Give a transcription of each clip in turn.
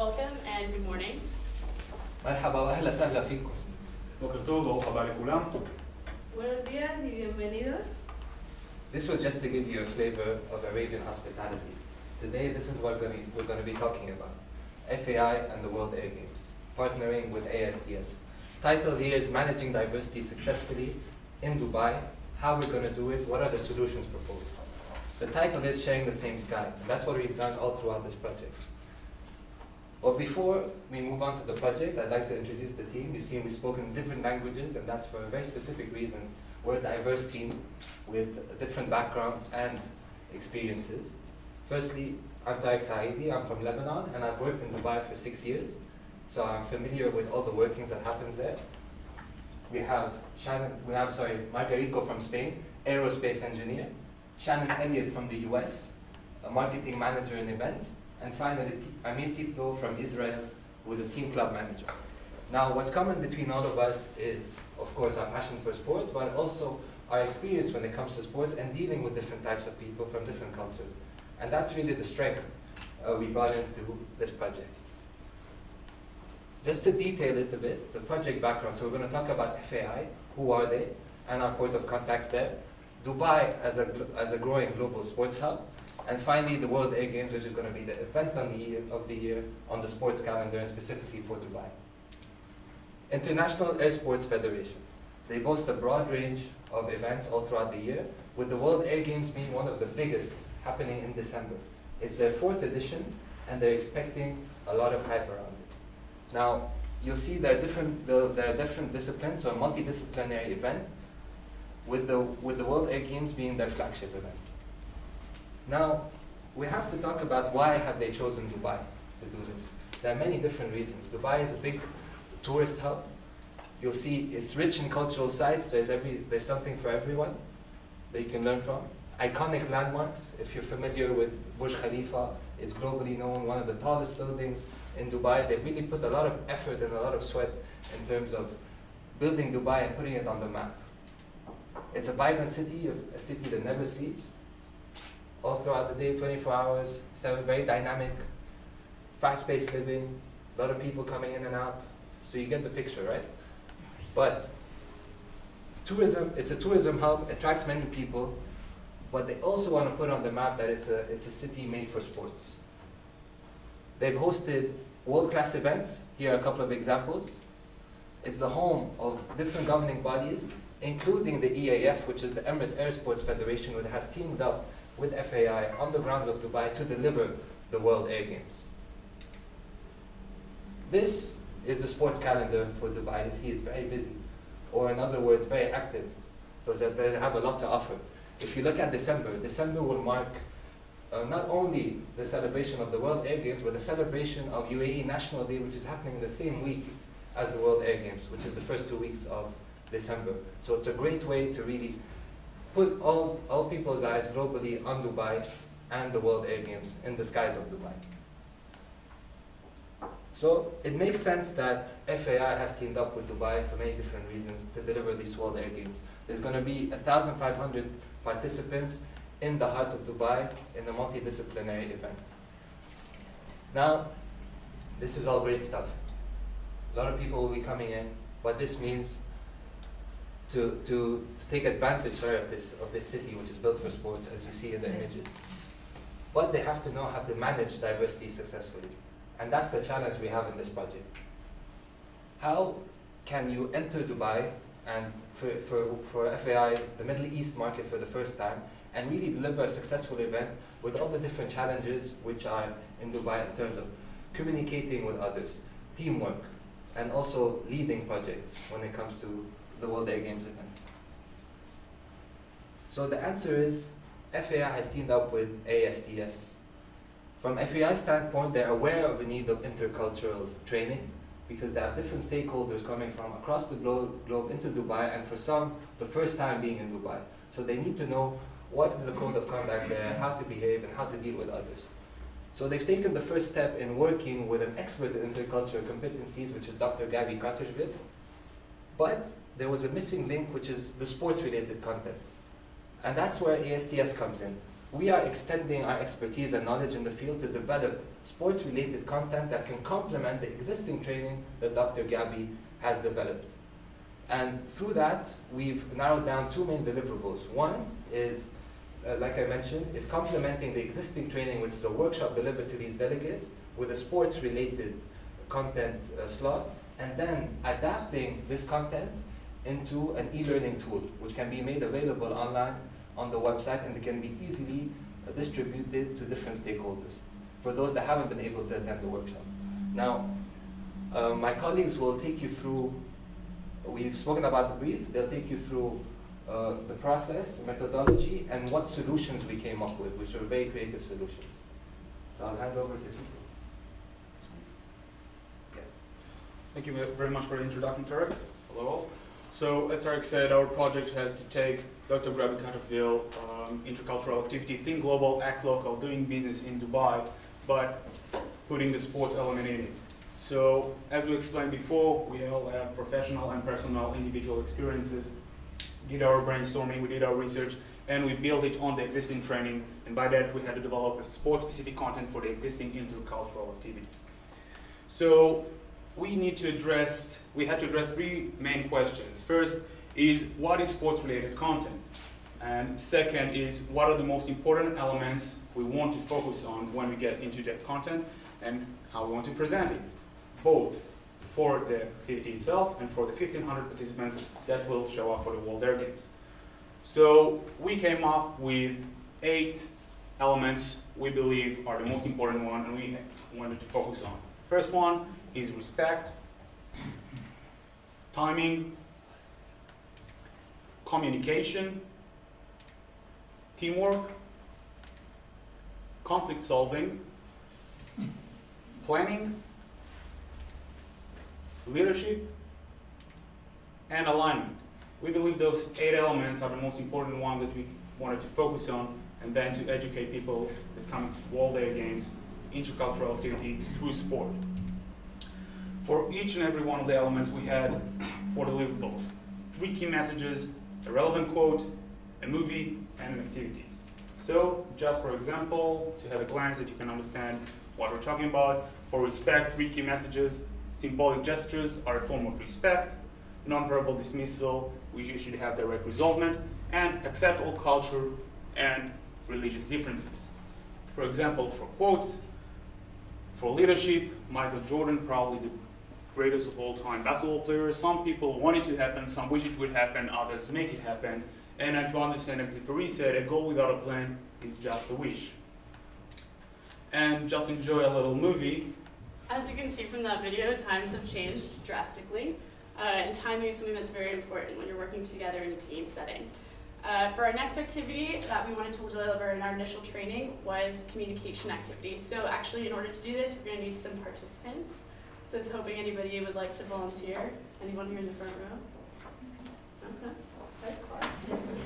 Welcome and good morning. مرحبا واهلا وسهلا فيكم. בוקר טוב, ברוך הבא לכולם. Buenos días y bienvenidos. This was just to give you a flavor of Arabian hospitality. Today, this is what we're going to be talking about. FAI and the World Air Games, partnering with AISTS. Title here is Managing Diversity Successfully in Dubai. How we're going to do it, what are the solutions proposed. The title is Sharing the Same Sky, and that's what we've done all throughout this project. But before we move on to the project, I'd like to introduce the team. You see, we spoke in different languages, and that's for a very specific reason. We're a diverse team with different backgrounds and experiences. Firstly, I'm Tariq Saidi, I'm from Lebanon, and I've worked in Dubai for 6 years, so I'm familiar with all the workings that happens there. We have Margarito from Spain, aerospace engineer. Shannon Elliott from the US, a marketing manager in events. And finally, Amir Tito from Israel, who is a team club manager. Now, what's common between all of us is, of course, our passion for sports, but also our experience when it comes to sports and dealing with different types of people from different cultures. And that's really the strength we brought into this project. Just to detail it a bit, the project background. So we're going to talk about FAI, who are they, and our point of contacts there. Dubai as a growing global sports hub. And finally, the World Air Games, which is going to be the event of the year on the sports calendar, and specifically for Dubai. International Air Sports Federation. They boast a broad range of events all throughout the year, with the World Air Games being one of the biggest, happening in December. It's their 4th edition, and they're expecting a lot of hype around it. Now, you'll see there are different disciplines, so a multidisciplinary event, with the World Air Games being their flagship event. Now, we have to talk about why have they chosen Dubai to do this. There are many different reasons. Dubai is a big tourist hub. You'll see it's rich in cultural sites. There's something for everyone that you can learn from. Iconic landmarks. If you're familiar with Burj Khalifa, it's globally known, one of the tallest buildings in Dubai. They really put a lot of effort and a lot of sweat in terms of building Dubai and putting it on the map. It's a vibrant city, a city that never sleeps. All throughout the day, 24 hours, 7, very dynamic, fast-paced living, a lot of people coming in and out. So you get the picture, right? But tourism, it's a tourism hub, attracts many people, but they also want to put on the map that it's a city made for sports. They've hosted world-class events. Here are a couple of examples. It's the home of different governing bodies, including the EAF, which is the Emirates Air Sports Federation, which has teamed up with FAI on the grounds of Dubai to deliver the World Air Games. This is the sports calendar for Dubai. You see it's very busy, or in other words, very active. So they have a lot to offer. If you look at December will mark not only the celebration of the World Air Games, but the celebration of UAE National Day, which is happening in the same week as the World Air Games, which is the first 2 weeks of December. So it's a great way to really put all people's eyes globally on Dubai and the World Air Games in the skies of Dubai. So it makes sense that FAI has teamed up with Dubai for many different reasons to deliver these World Air Games. There's going to be 1,500 participants in the heart of Dubai in a multidisciplinary event. Now, this is all great stuff. A lot of people will be coming in, but this means to take advantage of this city, which is built for sports, as you see in the images. But they have to know how to manage diversity successfully. And that's the challenge we have in this project. How can you enter Dubai and for FAI, the Middle East market for the first time, and really deliver a successful event with all the different challenges which are in Dubai in terms of communicating with others, teamwork, and also leading projects when it comes to the World Air Games event. So the answer is FAI has teamed up with AISTS. From FAI's standpoint, they're aware of the need of intercultural training because they have different stakeholders coming from across the globe into Dubai, and for some, the first time being in Dubai. So they need to know what is the code of conduct there, how to behave, and how to deal with others. So they've taken the first step in working with an expert in intercultural competencies, which is Dr. Gabby Kratishvili. But there was a missing link, which is the sports-related content. And that's where AISTS comes in. we are extending our expertise and knowledge in the field to develop sports-related content that can complement the existing training that Dr. Gabi has developed. And through that, we've narrowed down 2 main deliverables. One is, like I mentioned, is complementing the existing training, which is a workshop delivered to these delegates with a sports-related content slot, and then adapting this content into an e-learning tool, which can be made available online on the website, and it can be easily distributed to different stakeholders for those that haven't been able to attend the workshop. Now, my colleagues will take you through, we've spoken about the brief, they'll take you through the process, methodology, and what solutions we came up with, which are very creative solutions. So I'll hand over to people. Thank you very much for the introduction, Tarek. Hello all. So, as Tarek said, our project has to take Dr. Gabi Cantorville, intercultural activity, think global, act local, doing business in Dubai, but putting the sports element in it. So, as we explained before, we all have professional and personal individual experiences. We did our brainstorming, we did our research, and we built it on the existing training, and by that we had to develop a sport-specific content for the existing intercultural activity. So, we had to address 3 main questions. First is, what is sports-related content? And second is, what are the most important elements we want to focus on when we get into that content, and how we want to present it, both for the activity itself and for the 1,500 participants that will show up for the World Air Games. So we came up with 8 elements we believe are the most important one and we wanted to focus on. First one is respect, timing, communication, teamwork, conflict solving, planning, leadership, and alignment. We believe those 8 elements are the most important ones that we wanted to focus on, and then to educate people that come to World Air Games, intercultural activity through sport. For each and every one of the elements we had 4 deliverables. 3 key messages, a relevant quote, a movie, and an activity. So, just for example, to have a glance that you can understand what we're talking about, for respect, 3 key messages. Symbolic gestures are a form of respect. Non-verbal dismissal, we should have direct resolvement, and accept all culture and religious differences. For example, for quotes, for leadership, Michael Jordan, probably the greatest of all time basketball player. Some people want it to happen, some wish it would happen, others make it happen. And I understand, as Zipari said, a goal without a plan is just a wish. And just enjoy a little movie. As you can see from that video, times have changed drastically. And timing is something that's very important when you're working together in a team setting. For our next activity that we wanted to deliver in our initial training was communication activity. So actually, in order to do this, we're going to need some participants. So I was hoping anybody would like to volunteer. Anyone here in the front row? Okay.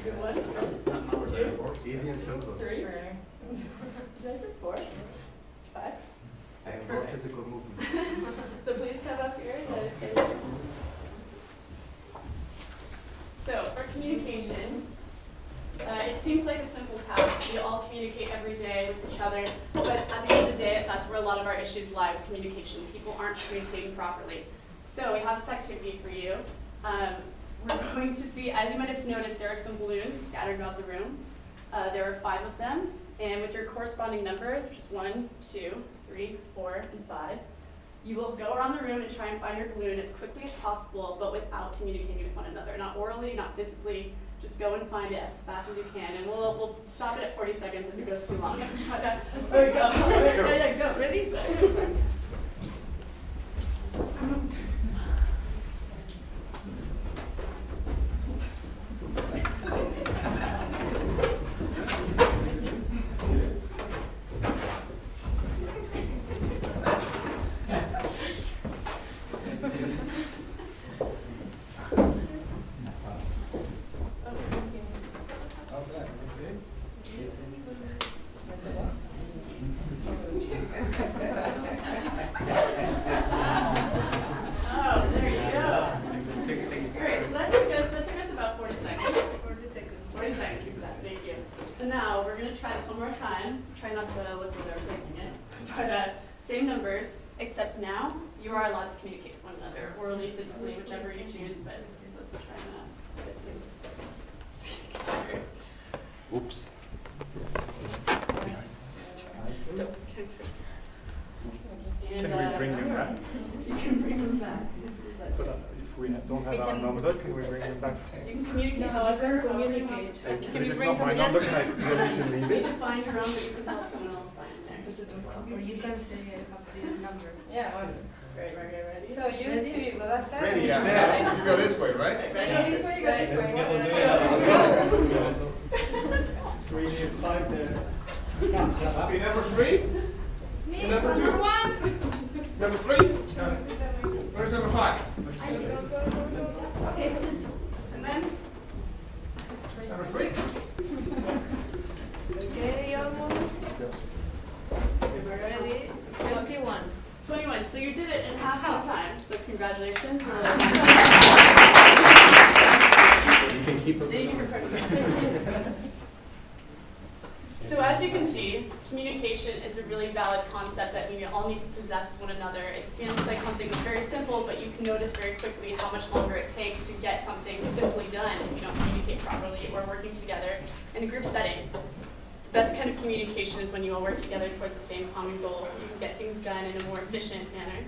Good one. 2. Easy and simple. 3. Did I do 4? 5? I have more physical movement. So please come up here and stay there. So for communication, it seems like a simple task. We all communicate every day with each other, but at the end of the day, that's where a lot of our issues lie with communication. People aren't communicating properly. So we have this activity for you. We're going to see, as you might have noticed, there are some balloons scattered about the room. There are 5 of them, and with your corresponding numbers, which is 1, 2, 3, 4, and 5, you will go around the room and try and find your balloon as quickly as possible, but without communicating with one another. Not orally, not physically, just go and find it as fast as you can. And we'll stop it at 40 seconds if it goes too long. There we go. There you go. Ready? So now we're going to try this one more time. Try not to look where they're placing it. But same numbers, except now you are allowed to communicate with one another, orally, physically, whichever you choose. But let's try not get this. Oops. And, Can we bring them back? You can bring them back. But if we don't have our number, can we bring them back? You can communicate however communicate. If Can you it's bring not my somebody number, else? can I go to leave You it? can find your own, but you can help someone else find theirs. Or you can say a company's number. Yeah. Ready? So you two, well, that's it. Ready, Yeah, you go this way, right? Ready? This way, you go this way. We need 5 there. Okay, number 3? Me, Number two. one. Number 3? Where's number 5? Okay. And then? Number 3? Okay, almost. Ready? 21. 21. So you did it in half the time. So congratulations. You can keep it. Thank you for participating. So as you can see, communication is a really valid concept that we all need to possess with one another. It seems like something that's very simple, but you can notice very quickly how much longer it takes to get something simply done if you don't communicate properly or working together in a group setting. The best kind of communication is when you all work together towards the same common goal. You can get things done in a more efficient manner.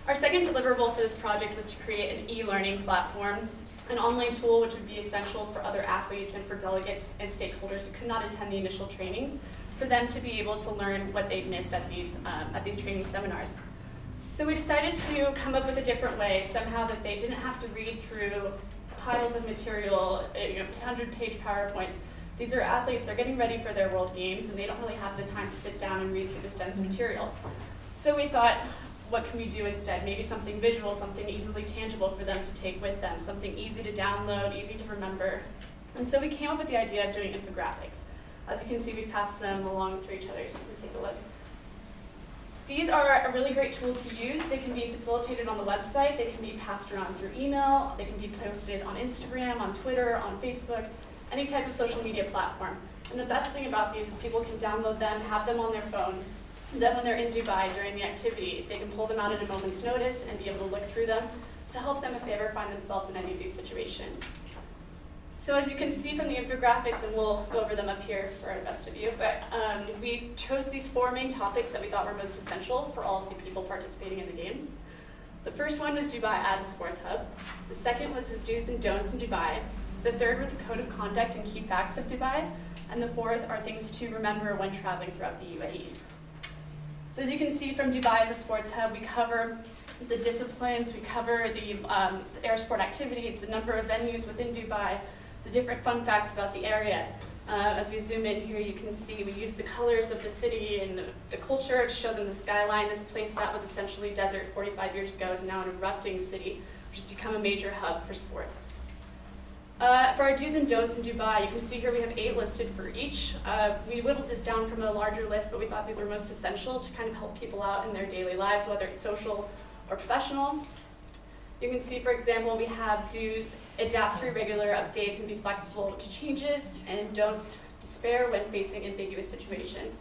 Our second deliverable for this project was to create an e-learning platform, an online tool which would be essential for other athletes and for delegates and stakeholders who could not attend the initial trainings, for them to be able to learn what they've missed at these training seminars. So we decided to come up with a different way, somehow that they didn't have to read through piles of material, 100-page PowerPoints. These are athletes, they're getting ready for their World Games, and they don't really have the time to sit down and read through this dense material. So we thought, what can we do instead? Maybe something visual, something easily tangible for them to take with them, something easy to download, easy to remember. And so we came up with the idea of doing infographics. As you can see, we've passed them along through each other, so we can take a look. These are a really great tool to use. They can be facilitated on the website, they can be passed around through email, they can be posted on Instagram, on Twitter, on Facebook, any type of social media platform. And the best thing about these is people can download them, have them on their phone, and then when they're in Dubai during the activity, they can pull them out at a moment's notice and be able to look through them to help them if they ever find themselves in any of these situations. So as you can see from the infographics, and we'll go over them up here for the best of you, but we chose these 4 main topics that we thought were most essential for all of the people participating in the games. The first one was Dubai as a sports hub. The second was the do's and don'ts in Dubai. The third were the code of conduct and key facts of Dubai. And the fourth are things to remember when traveling throughout the UAE. So as you can see from Dubai as a sports hub, we cover the disciplines, we cover the air sport activities, the number of venues within Dubai, the different fun facts about the area. As we zoom in here, you can see we use the colors of the city and the culture to show them the skyline. This place that was essentially desert 45 years ago is now an erupting city, which has become a major hub for sports. For our do's and don'ts in Dubai, you can see here we have 8 listed for each. We whittled this down from a larger list, but we thought these were most essential to kind of help people out in their daily lives, whether it's social or professional. You can see, for example, we have do's, adapt to regular updates and be flexible to changes, and don'ts, despair when facing ambiguous situations.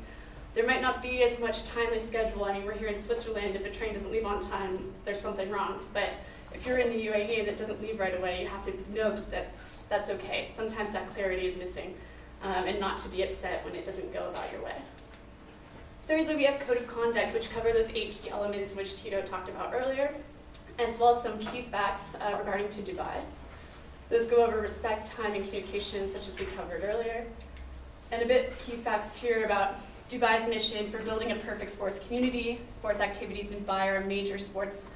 There might not be as much timely schedule. I mean, we're here in Switzerland. If a train doesn't leave on time, there's something wrong. But if you're in the UAE that doesn't leave right away, you have to know that that's okay. Sometimes that clarity is missing, and not to be upset when it doesn't go about your way. Thirdly, we have code of conduct, which cover those 8 key elements which Tito talked about earlier, as well as some key facts regarding to Dubai. Those go over respect, time, and communication, such as we covered earlier. And a bit key facts here about Dubai's mission for building a perfect sports community. Sports activities in Dubai are a major sports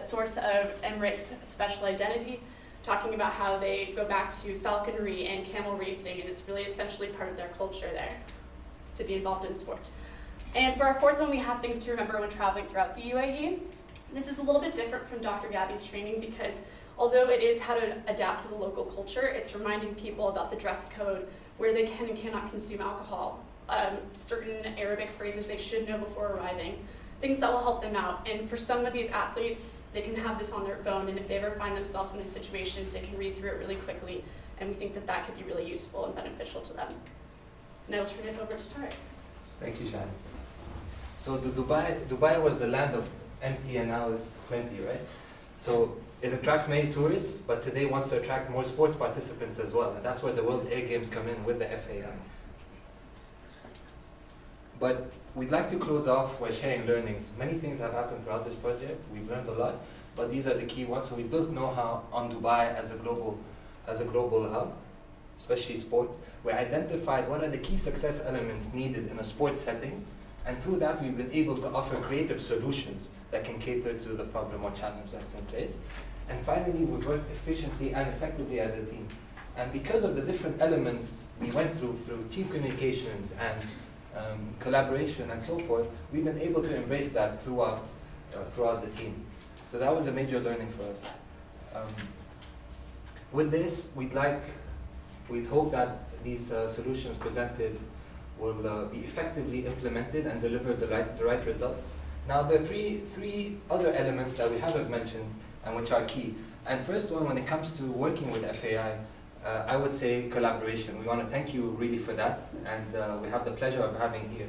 source of Emirates' special identity, talking about how they go back to falconry and camel racing, and it's really essentially part of their culture there to be involved in sport. And for our 4th one, we have things to remember when traveling throughout the UAE. This is a little bit different from Dr. Gabby's training because although it is how to adapt to the local culture, it's reminding people about the dress code, where they can and cannot consume alcohol, certain Arabic phrases they should know before arriving, things that will help them out. And for some of these athletes, they can have this on their phone, and if they ever find themselves in these situations, they can read through it really quickly and we think that that could be really useful and beneficial to them. And I will turn it over to Tarek. Thank you, Shan. So Dubai was the land of empty and now is plenty, right? So it attracts many tourists, but today wants to attract more sports participants as well. And that's where the World Air Games come in with the FAI. But we'd like to close off by sharing learnings. Many things have happened throughout this project. We've learned a lot, but these are the key ones. So we built know-how on Dubai as a global hub, especially sports. We identified what are the key success elements needed in a sports setting, and through that we've been able to offer creative solutions that can cater to the problem or challenge that's in place. And finally, we work efficiently and effectively as a team. And because of the different elements we went through team communications and collaboration and so forth, we've been able to embrace that throughout the team. So that was a major learning for us. With this, we'd hope that these solutions presented will be effectively implemented and deliver the right results. Now, there are three other elements that we haven't mentioned and which are key. And first one, when it comes to working with FAI, I would say collaboration. We want to thank you really for that, and we have the pleasure of having here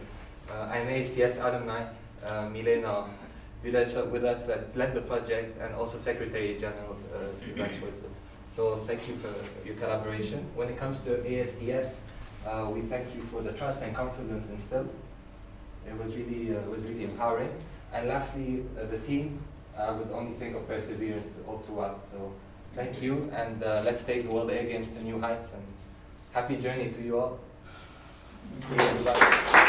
I'm AISTS alumni, Milena with us that led the project, and also Secretary General Suzanne Schwartz. So thank you for your collaboration. When it comes to AISTS, we thank you for the trust and confidence instilled. It was really empowering. And lastly, the team, I would only think of perseverance all throughout. So thank you, and let's take the World Air Games to new heights, and happy journey to you all. See you, everybody.